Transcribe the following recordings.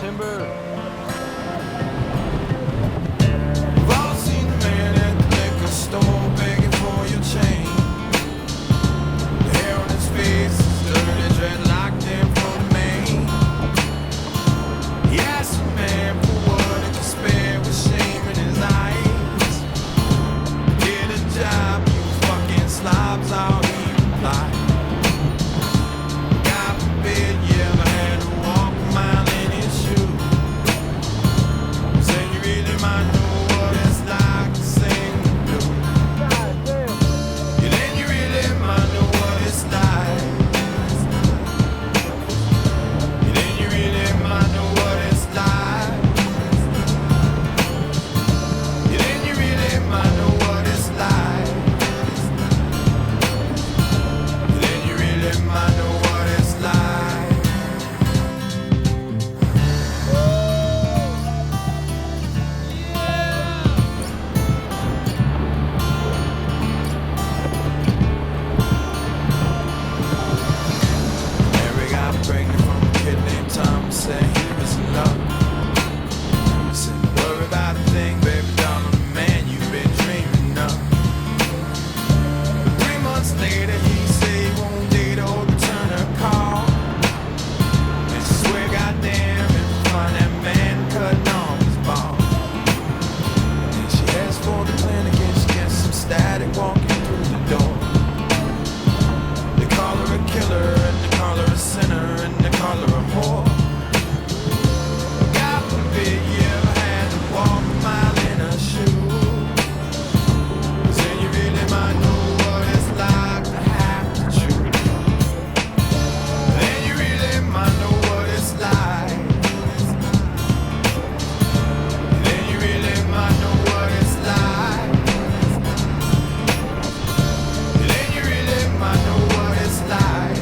timber. We've all seen the man at the liquor store begging for your change. The hair on his face is dirty, dreadlocked in from the mane. He asked the man for what he could spare with shame in his eyes. Get a job, you fucking slobs, all he replied. God forbid you ever had to walk a mile in his shoes. Said you really might know what it's like to sing the blues. Yeah, then you really might know what it's like. Yeah, then you really might know what it's like. Yeah, then you really might know what it's like. Yeah, then you really might know what it's like. Mary got pregnant from a kid named Tom, said he was in love. Said, don't worry about a thing, baby doll, I'm the man you've been dreaming of. But 3 months later, he said he won't date or return her call. And she swear, goddamn, if you find that man cutting off his balls. And she heads for the clinic and she gets some static walking through the door. They call her a killer and they call her a sinner and they call her a whore. God forbid you ever had to walk a mile in her shoes. Then you really might know what it's like to have to choose. Then you really might know what it's like. Then you really might know what it's like. Then you really might know what it's like.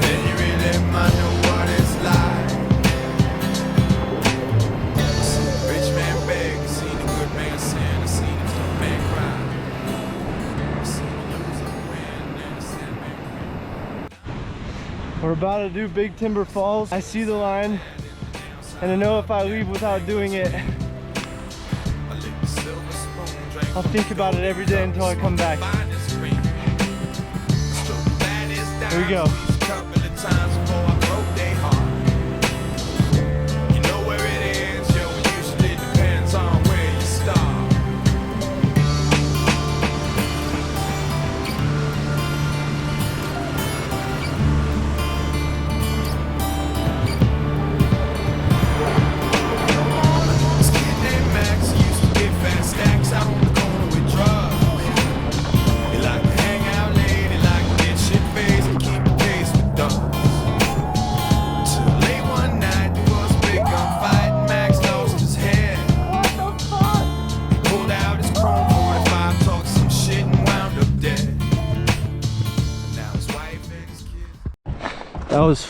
Then you really might know what it's like. Seen a rich man beg, seen a good man sin, seen a good man cry. Seen a loser win and a sad man We're about to do Big Timber Falls. I see the line, and I know if I leave without doing it, I'll think about it every day until I come back. Here we go. You know where it is, yo, usually depends on where you start. This kid named Max used to get fat stacks out on the corner with drugs. He liked to hang out late, he liked to get shit faced and keep the pace with dogs. Till late one night there was a big gunfight and Max lost his head. He pulled out his chrome 45, talked some shit and wound up dead. Now his wife and his kids. That was